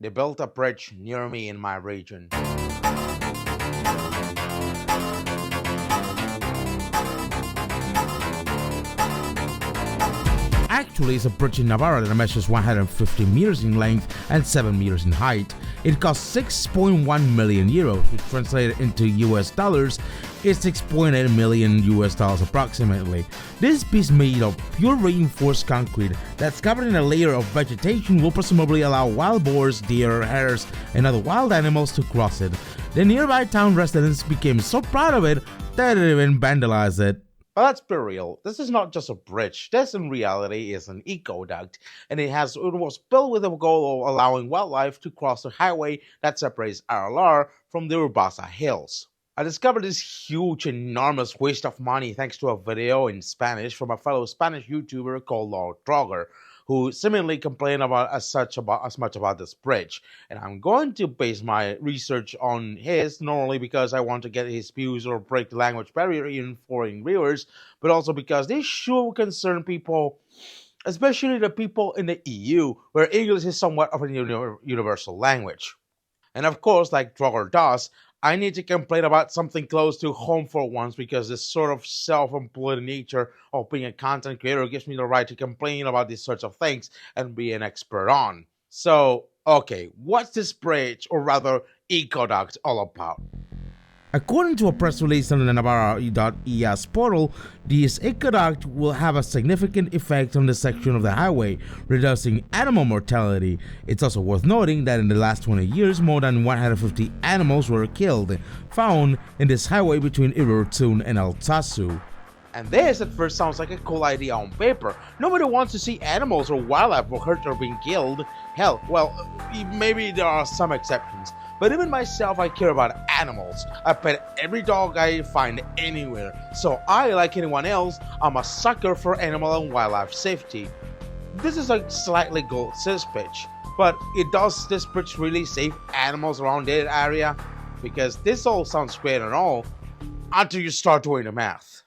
They built a bridge near me in my region. Actually, it's a bridge in Navarra that measures 150 meters in length and 7 meters in height. It cost 6.1 million euros, which translated into US dollars is 6.8 million US dollars approximately. This piece made of pure reinforced concrete that's covered in a layer of vegetation will presumably allow wild boars, deer, hares, and other wild animals to cross it. The nearby town residents became so proud of it that they even vandalized it. But let's be real, this is not just a bridge, this in reality is an eco-duct, and it was built with the goal of allowing wildlife to cross the highway that separates Aralar from the Urbasa Hills. I discovered this huge, enormous waste of money thanks to a video in Spanish from a fellow Spanish YouTuber called Laundering, who seemingly complained as much about this bridge. And I'm going to base my research on his, not only because I want to get his views or break the language barrier in foreign viewers, but also because this sure concern people, especially the people in the EU, where English is somewhat of a universal language. And of course, like Drogger does, I need to complain about something close to home for once, because this sort of self-employed nature of being a content creator gives me the right to complain about these sorts of things and be an expert on. So, okay, what's this bridge, or rather eco-duct, all about? According to a press release on the Navarra.es portal, this eco-duct will have a significant effect on the section of the highway, reducing animal mortality. It's also worth noting that in the last 20 years, more than 150 animals were killed, found in this highway between Irurzun and Altsatsu. And this at first sounds like a cool idea on paper. Nobody wants to see animals or wildlife hurt or being killed. Hell, well, maybe there are some exceptions. But even myself, I care about animals. I pet every dog I find anywhere. So I, like anyone else, I'm a sucker for animal and wildlife safety. This is a slightly gold pitch, but does this bridge really save animals around that area? Because this all sounds great and all, until you start doing the math.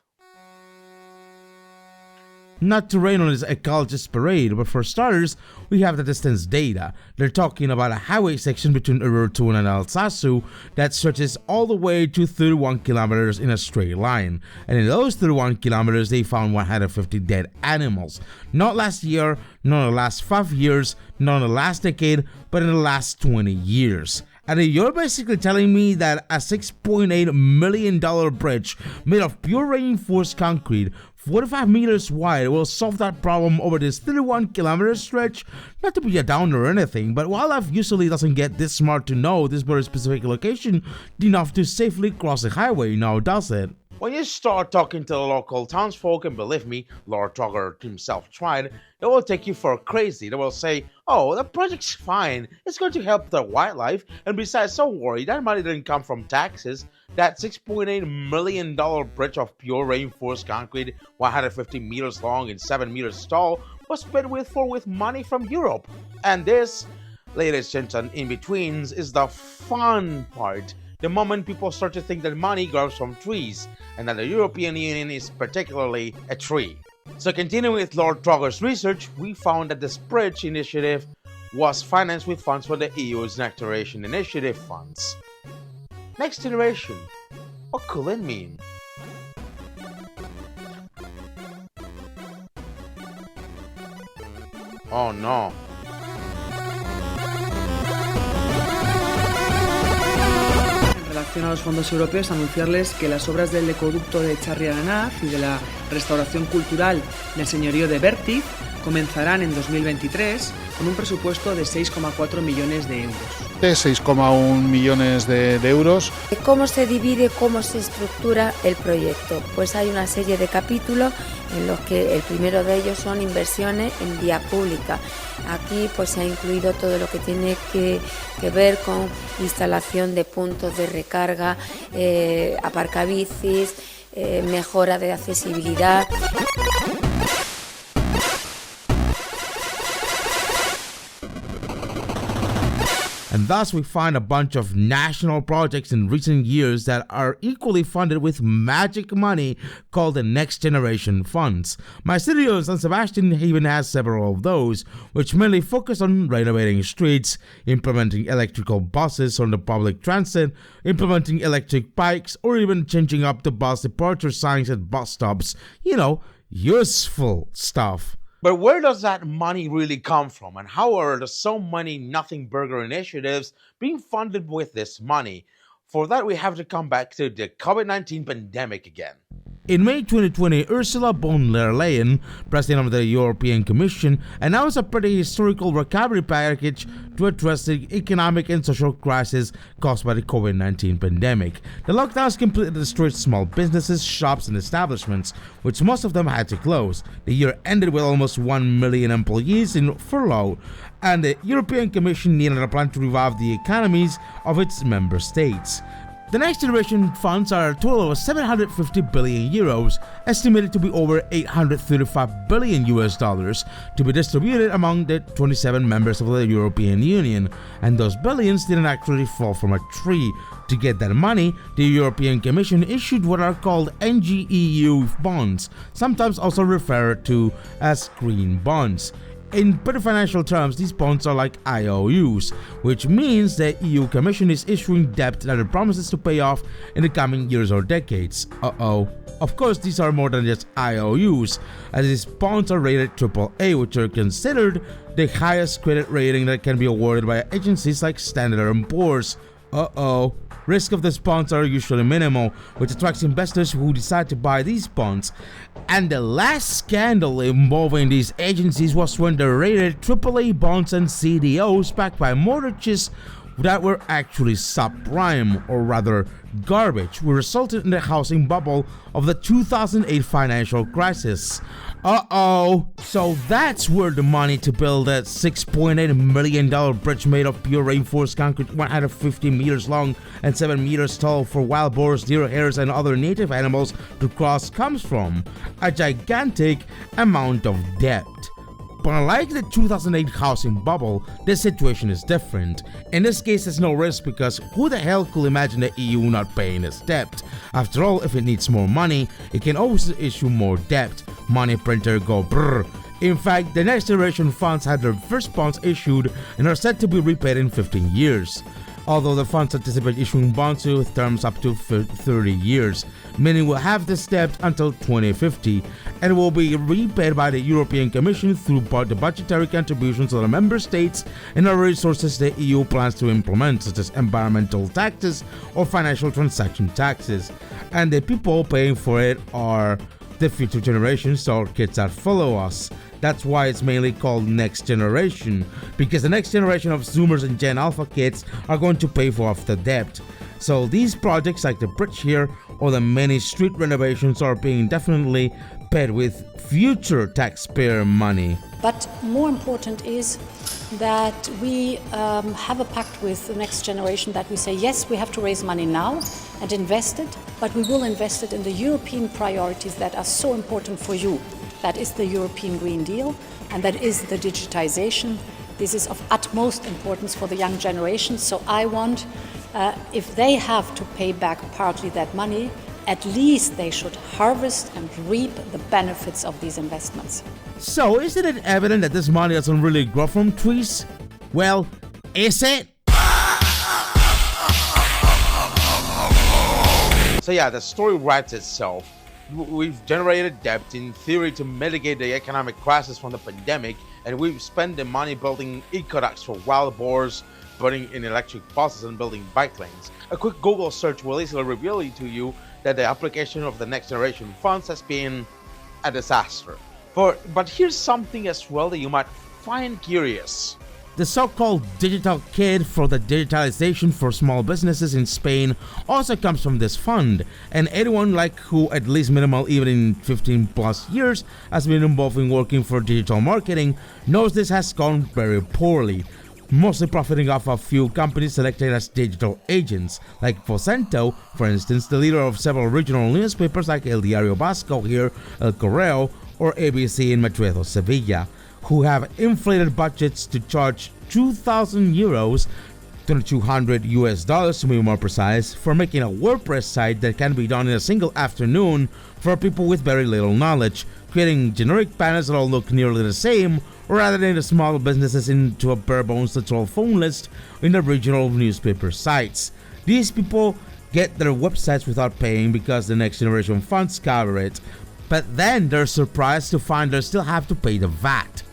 Not to rain on this ecologist parade, but for starters, we have the distance data. They're talking about a highway section between Irurzun and Altsatsu that stretches all the way to 31 kilometers in a straight line. And in those 31 kilometers, they found 150 dead animals. Not last year, not in the last 5 years, not in the last decade, but in the last 20 years. And you're basically telling me that a $6.8 million bridge made of pure reinforced concrete, 45 meters wide, will solve that problem over this 31-kilometer stretch? Not to be a downer or anything, but wildlife usually doesn't get this smart to know this very specific location enough to safely cross the highway, now does it? When you start talking to the local townsfolk, and believe me, Lord Trogger himself tried, they will take you for crazy. They will say, oh, the project's fine, it's going to help the wildlife, and besides, don't worry, that money didn't come from taxes. That $6.8 million bridge of pure reinforced concrete, 150 meters long and 7 meters tall, was paid with money from Europe. And this, ladies and gentlemen, in-betweens, is the fun part. The moment people start to think that money grows from trees, and that the European Union is particularly a tree. So continuing with Lord Trogger's research, we found that this bridge initiative was financed with funds from the EU's Next Generation Initiative funds. Next generation? What could it mean? Oh no. En relación a los fondos europeos, anunciarles que las obras del ecoducto de Txarri-Aranaz y de la restauración cultural del señorío de Bertiz comenzarán en 2023 con un presupuesto de 6,4 millones de euros. 6,1 millones de euros. ¿Cómo se divide, cómo se estructura el proyecto? Pues hay una serie de capítulos en los que el primero de ellos son inversiones en vía pública. Aquí pues se ha incluido todo lo que tiene que ver con instalación de puntos de recarga, aparcabicis, mejora de accesibilidad. And And thus we find a bunch of national projects in recent years that are equally funded with magic money called the Next Generation Funds. My studio in San Sebastian even has several of those, which mainly focus on renovating streets, implementing electrical buses on the public transit, implementing electric bikes, or even changing up the bus departure signs at bus stops. Useful stuff. But where does that money really come from, and how are there so many nothing burger initiatives being funded with this money? For that, we have to come back to the COVID-19 pandemic again. In May 2020, Ursula von der Leyen, President of the European Commission, announced a pretty historical recovery package to address the economic and social crisis caused by the COVID-19 pandemic. The lockdowns completely destroyed small businesses, shops, and establishments, which most of them had to close. The year ended with almost 1 million employees in furlough, and the European Commission needed a plan to revive the economies of its member states. The Next Generation funds are a total of 750 billion euros, estimated to be over 835 billion US dollars, to be distributed among the 27 members of the European Union. And those billions didn't actually fall from a tree. To get that money, the European Commission issued what are called NGEU bonds, sometimes also referred to as green bonds. In pretty financial terms, these bonds are like IOUs, which means the EU Commission is issuing debt that it promises to pay off in the coming years or decades. Of course, these are more than just IOUs, as these bonds are rated AAA, which are considered the highest credit rating that can be awarded by agencies like Standard & Poor's. Risk of these bonds are usually minimal, which attracts investors who decide to buy these bonds. And the last scandal involving these agencies was when they rated AAA bonds and CDOs backed by mortgages that were actually subprime, or rather garbage, which resulted in the housing bubble of the 2008 financial crisis. So that's where the money to build that $6.8 million bridge made of pure rainforest concrete 150 meters long and 7 meters tall for wild boars, deer, hares, and other native animals to cross comes from. A gigantic amount of debt. But unlike the 2008 housing bubble, this situation is different. In this case, there's no risk because who the hell could imagine the EU not paying its debt? After all, if it needs more money, it can always issue more debt. Money printer go brrr. In fact, the Next Generation funds had their first bonds issued and are set to be repaid in 15 years. Although the funds anticipate issuing bonds with terms up to 30 years, meaning we'll have this debt until 2050 and will be repaid by the European Commission through the budgetary contributions of the member states and other resources the EU plans to implement, such as environmental taxes or financial transaction taxes. And the people paying for it are the future generations, or kids that follow us. That's why it's mainly called Next Generation, because the next generation of Zoomers and Gen Alpha kids are going to pay for off the debt. So these projects like the bridge here or the many street renovations are being definitely paid with future taxpayer money. But more important is that we have a pact with the Next Generation that we say, yes, we have to raise money now and invest it, but we will invest it in the European priorities that are so important for you. That is the European Green Deal, and that is the digitization. This is of utmost importance for the young generation. So I want, if they have to pay back partly that money, at least they should harvest and reap the benefits of these investments. So isn't it evident that this money doesn't really grow from trees? Well, is it? So yeah, the story writes itself. We've generated debt in theory to mitigate the economic crisis from the pandemic, and we've spent the money building eco-ducts for wild boars, putting in electric buses, and building bike lanes. A quick Google search will easily reveal to you that the application of the Next Generation funds has been a disaster. But here's something as well that you might find curious. The so-called digital kit for the digitalization for small businesses in Spain also comes from this fund, and anyone who at least minimal even in 15 plus years has been involved in working for digital marketing knows this has gone very poorly, mostly profiting off a few companies selected as digital agents, like Vocento, for instance, the leader of several regional newspapers like El Diario Vasco here, El Correo, or ABC in Madrid or Sevilla, who have inflated budgets to charge 2,000 euros $2,200 US to be more precise, for making a WordPress site that can be done in a single afternoon for people with very little knowledge, creating generic banners that all look nearly the same, or rather than the small businesses into a bare-bones literal phone list in the regional newspaper sites. These people get their websites without paying because the Next Generation funds cover it, but then they're surprised to find they still have to pay the VAT.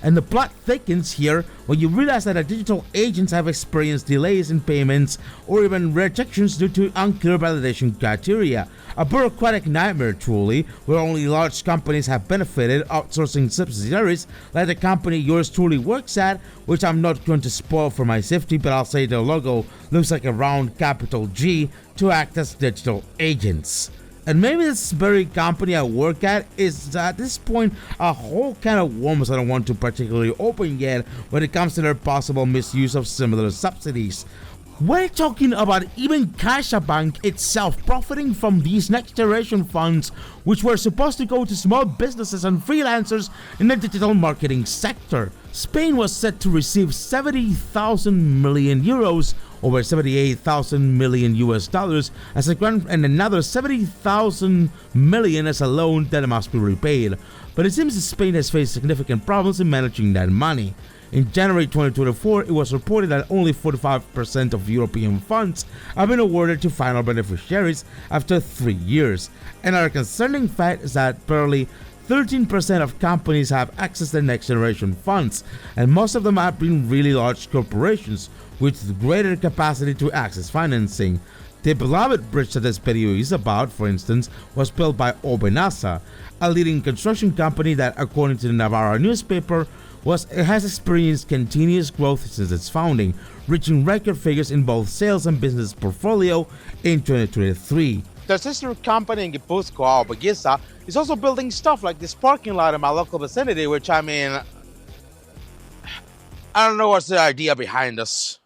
And the plot thickens here when you realize that the digital agents have experienced delays in payments or even rejections due to unclear validation criteria. A bureaucratic nightmare truly, where only large companies have benefited, outsourcing subsidiaries like the company yours truly works at, which I'm not going to spoil for my safety, but I'll say the logo looks like a round capital G to act as digital agents. And maybe this very company I work at is at this point a whole can of worms I don't want to particularly open yet when it comes to their possible misuse of similar subsidies. We're talking about even CaixaBank itself profiting from these next generation funds, which were supposed to go to small businesses and freelancers in the digital marketing sector. Spain was set to receive 70,000 million euros, over 78,000 million US dollars as a grant, and another 70,000 million as a loan that must be repaid. But it seems that Spain has faced significant problems in managing that money. In January 2024, it was reported that only 45% of European funds have been awarded to final beneficiaries after 3 years. Another concerning fact is that barely 13% of companies have access to next generation funds, and most of them have been really large corporations with greater capacity to access financing. The beloved bridge that this video is about, for instance, was built by Obenasa, a leading construction company that, according to the Navarra newspaper, has experienced continuous growth since its founding, reaching record figures in both sales and business portfolio in 2023. Their sister company in Gipuzkoa, Bagisa, is also building stuff like this parking lot in my local vicinity, which I don't know what's the idea behind this.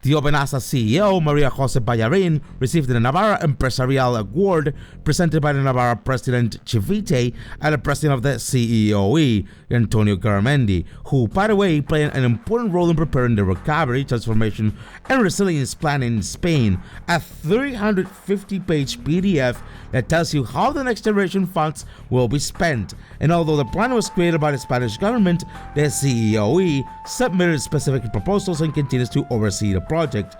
The Obenasa CEO, Maria Jose Ballarin, received the Navarra Empresarial Award presented by the Navarra President Chivite and the President of the CEOE, Antonio Garamendi, who, by the way, played an important role in preparing the recovery, transformation, and resilience plan in Spain, a 350-page PDF that tells you how the next generation funds will be spent. And although the plan was created by the Spanish government, the CEOE submitted specific proposals and continues to oversee the project.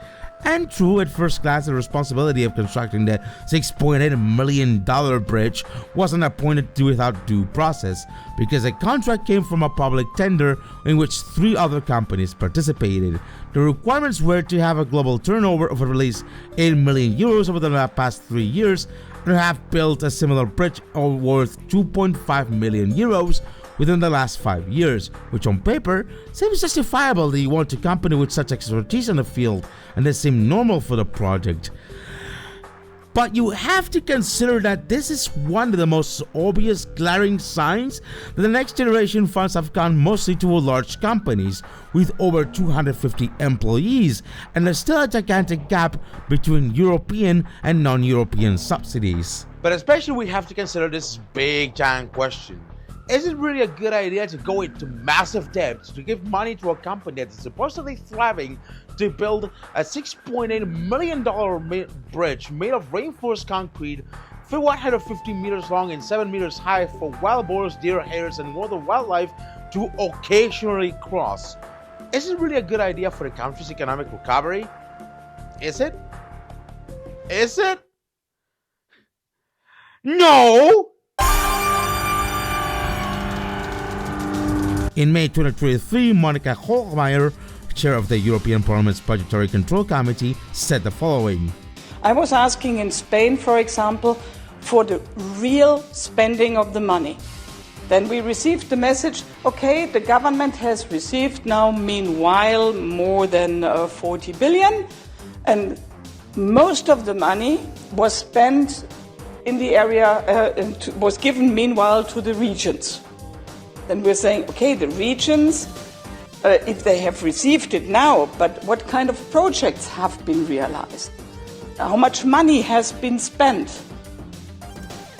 And true, at first glance, the responsibility of constructing the $6.8 million bridge wasn't appointed without due process, because the contract came from a public tender in which 3 other companies participated. The requirements were to have a global turnover of at least 8 million euros over the past 3 years, and have built a similar bridge worth 2.5 million euros within the last 5 years, which on paper seems justifiable that you want a company with such expertise in the field, and that seemed normal for the project. But you have to consider that this is one of the most obvious glaring signs that the next generation funds have gone mostly to large companies with over 250 employees, and there's still a gigantic gap between European and non-European subsidies. But especially we have to consider this big giant question. Is it really a good idea to go into massive debt to give money to a company that is supposedly thriving to build a $6.8 million bridge made of reinforced concrete, 150 meters long and 7 meters high for wild boars, deer, hares, and other wildlife to occasionally cross? Is it really a good idea for the country's economic recovery? Is it? Is it? No! In May 2023, Monica Holmeyer, chair of the European Parliament's Budgetary Control Committee, said the following. I was asking in Spain, for example, for the real spending of the money. Then we received the message, okay, the government has received now, meanwhile, more than 40 billion, and most of the money was spent in the area, was given meanwhile to the regions. Then we're saying, okay, the regions, if they have received it now, but what kind of projects have been realized? How much money has been spent?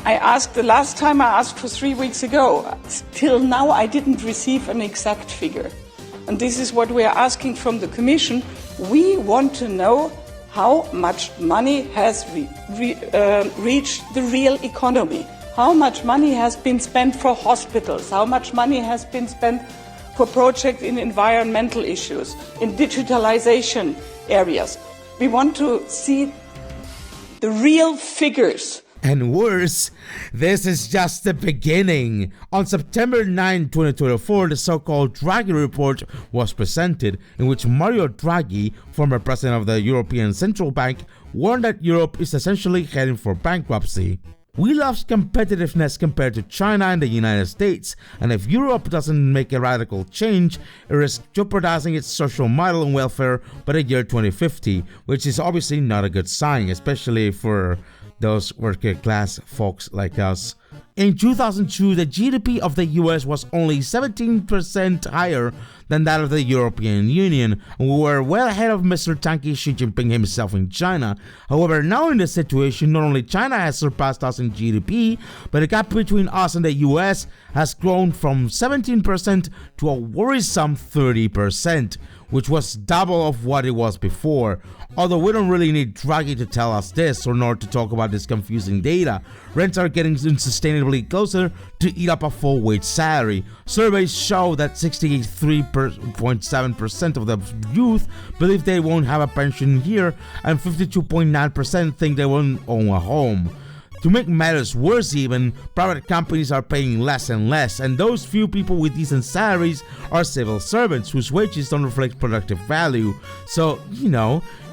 I asked, the last time I asked for 3 weeks ago, till now I didn't receive an exact figure. And and this is what we are asking from the Commission, we want to know how much money has reached the real economy, how much money has been spent for hospitals, how much money has been spent for projects in environmental issues, in digitalization areas. We want to see the real figures. And worse, this is just the beginning. On September 9, 2024, the so-called Draghi report was presented, in which Mario Draghi, former president of the European Central Bank, warned that Europe is essentially heading for bankruptcy. We lost competitiveness compared to China and the United States, and if Europe doesn't make a radical change, it risks jeopardizing its social model and welfare by the year 2050, which is obviously not a good sign, especially for those working class folks like us. In 2002, the GDP of the US was only 17% higher than that of the European Union, and we were well ahead of Mr. Tanky Xi Jinping himself in China. However, now in this situation, not only China has surpassed us in GDP, but the gap between us and the US has grown from 17% to a worrisome 30%, which was double of what it was before. Although we don't really need Draghi to tell us this or nor to talk about this confusing data, rents are getting unsustainably closer to eat up a full wage salary. Surveys show that 63.7% of the youth believe they won't have a pension here, and 52.9% think they won't own a home. To make matters worse even, private companies are paying less and less, and those few people with decent salaries are civil servants whose wages don't reflect productive value. So,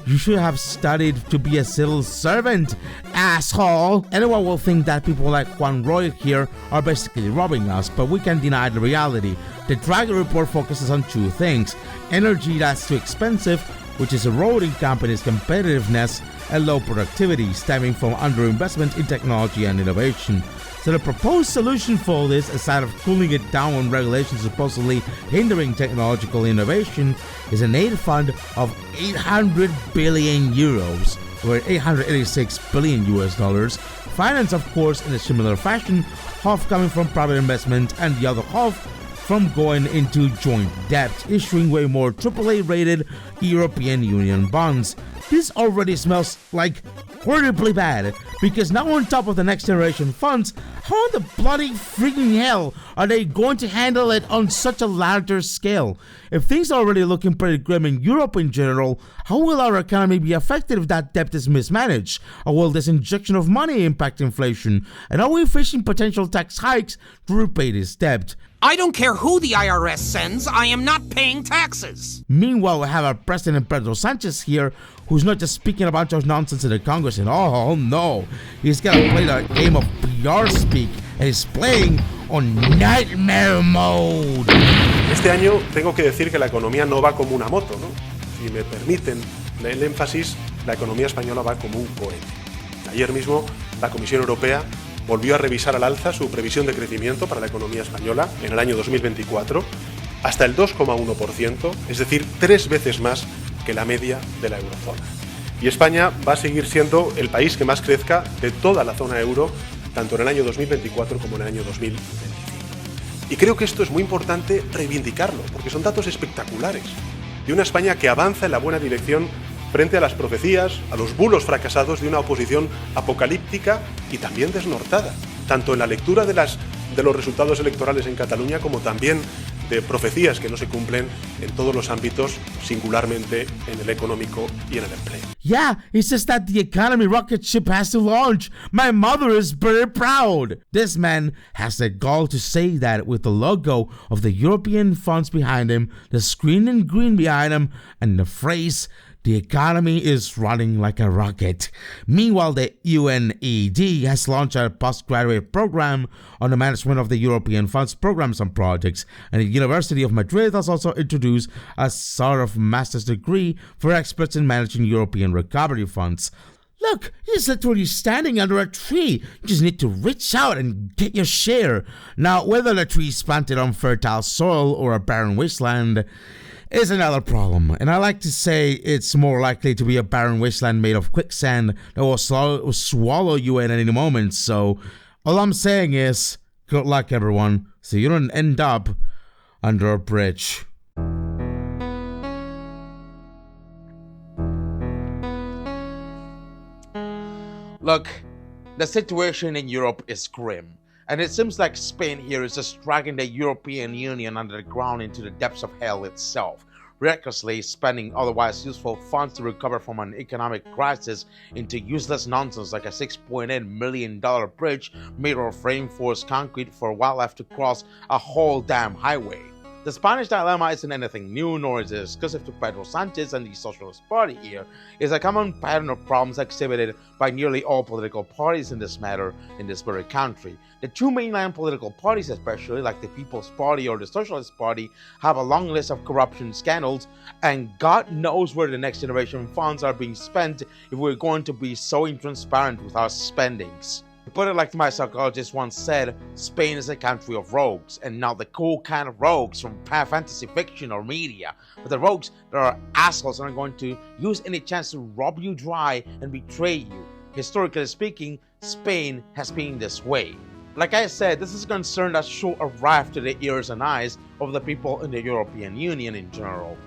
you should have studied to be a civil servant, asshole. Anyone will think that people like Juan Roy here are basically robbing us, but we can't deny the reality. The Draghi report focuses on two things: energy that's too expensive, which is eroding companies' competitiveness, and low productivity stemming from underinvestment in technology and innovation. So the proposed solution for this, aside of cooling it down on regulations supposedly hindering technological innovation, is an aid fund of 800 billion euros, or 886 billion US dollars, financed of course in a similar fashion, half coming from private investment and the other half from going into joint debt, issuing way more AAA rated European Union bonds. This already smells like horribly bad, because now on top of the next generation funds, how in the bloody freaking hell are they going to handle it on such a larger scale? If things are already looking pretty grim in Europe in general, how will our economy be affected if that debt is mismanaged? Or will this injection of money impact inflation? And are we facing potential tax hikes to repay this debt? I don't care who the IRS sends, I am not paying taxes. Meanwhile, we have our President Pedro Sanchez here, who's not just speaking a bunch of nonsense in the Congress, and oh no, he's gonna play the game of PR speak, and he's playing on nightmare mode. Este año tengo que decir que la economía no va como una moto, ¿no? Si me permiten el énfasis, la economía española va como un cohete. Ayer mismo la Comisión Europea volvió a revisar al alza su previsión de crecimiento para la economía española en el año 2024 hasta el 2,1%, es decir, 3 veces más que la media de la eurozona. Y España va a seguir siendo el país que más crezca de toda la zona euro, tanto en el año 2024 como en el año 2025. Y creo que esto es muy importante reivindicarlo, porque son datos espectaculares de una España que avanza en la buena dirección frente a las profecías, a los bulos fracasados de una oposición apocalíptica y también desnortada, tanto en la lectura de los resultados electorales en Cataluña como también de profecías que no se cumplen en todos los ámbitos, singularmente en el económico y en el empleo. Yeah, it's just that the economy rocket ship has to launch. My mother is very proud. This man has the gall to say that with the logo of the European funds behind him, the screen in green behind him, and the phrase, "The economy is running like a rocket." Meanwhile, the UNED has launched a postgraduate program on the management of the European funds programs and projects, and the University of Madrid has also introduced a sort of master's degree for experts in managing European recovery funds. Look, he's literally standing under a tree. You just need to reach out and get your share. Now, whether the tree is planted on fertile soil or a barren wasteland is another problem, and I like to say it's more likely to be a barren wasteland made of quicksand that will swallow you at any moment. So all I'm saying is, good luck everyone, so you don't end up under a bridge. Look, the situation in Europe is grim, and it seems like Spain here is just dragging the European Union under the ground into the depths of hell itself, recklessly spending otherwise useful funds to recover from an economic crisis into useless nonsense like a $6.8 million bridge made of reinforced concrete for wildlife to cross a whole damn highway. The Spanish dilemma isn't anything new, nor is it exclusive to Pedro Sanchez and the Socialist Party here. It's a common pattern of problems exhibited by nearly all political parties in this matter in this very country. The two mainline political parties, especially like the People's Party or the Socialist Party, have a long list of corruption scandals, and God knows where the next generation funds are being spent if we're going to be so intransparent with our spendings. To put it like my psychologist once said, Spain is a country of rogues, and not the cool kind of rogues from fantasy fiction or media, but the rogues that are assholes and are going to use any chance to rob you dry and betray you. Historically speaking, Spain has been this way. Like I said, this is a concern that should arrive to the ears and eyes of the people in the European Union in general,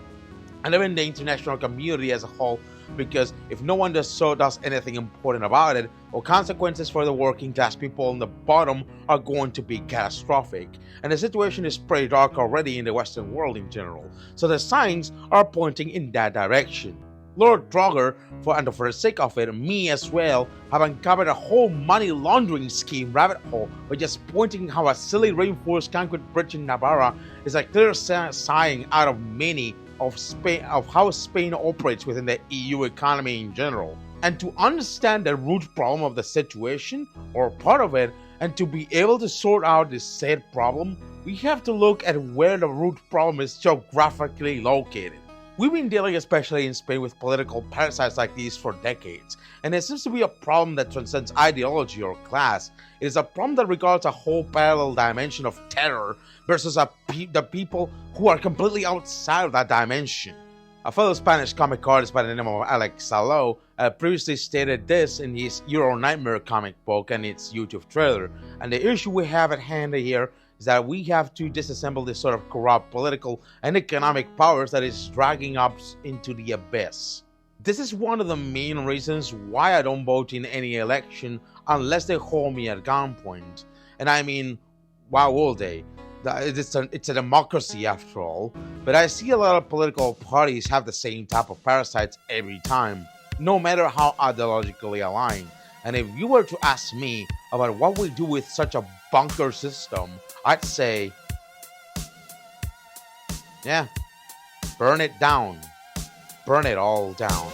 and even the international community as a whole, because if no one does anything important about it, well, consequences for the working class people on the bottom are going to be catastrophic. And the situation is pretty dark already in the Western world in general, so the signs are pointing in that direction. Lord Droger, for the sake of it, me as well, have uncovered a whole money laundering scheme rabbit hole by just pointing how a silly reinforced concrete bridge in Navarra is a clear sign out of many of how Spain operates within the EU economy in general. And to understand the root problem of the situation, or part of it, and to be able to sort out this said problem, we have to look at where the root problem is geographically located. We've been dealing, especially in Spain, with political parasites like these for decades, and it seems to be a problem that transcends ideology or class. It is a problem that regards a whole parallel dimension of terror versus the people who are completely outside of that dimension. A fellow Spanish comic artist by the name of Alex Saló previously stated this in his Euro Nightmare comic book and its YouTube trailer, and the issue we have at hand here is that we have to disassemble this sort of corrupt political and economic powers that is dragging us into the abyss. This is one of the main reasons why I don't vote in any election unless they hold me at gunpoint. And I mean, why would they? It's a democracy after all, but I see a lot of political parties have the same type of parasites every time, no matter how ideologically aligned. And if you were to ask me about what we do with such a bunker system, I'd say, yeah, burn it down. Burn it all down.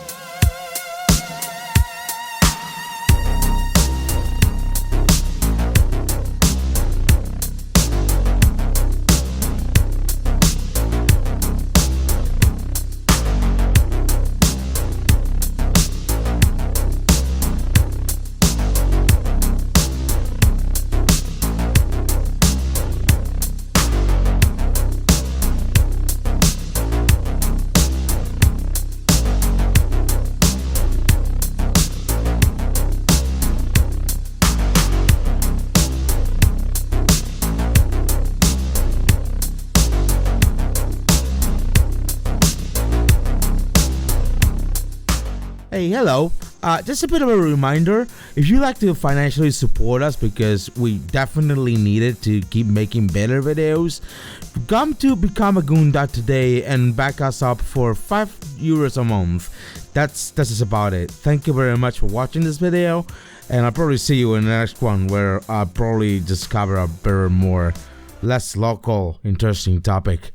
Hey, hello. Just a bit of a reminder, if you'd like to financially support us, because we definitely need it to keep making better videos, come to Become a Goon today and back us up for €5 a month. That's just about it. Thank you very much for watching this video, and I'll probably see you in the next one, where I'll probably just cover a better, less local, interesting topic.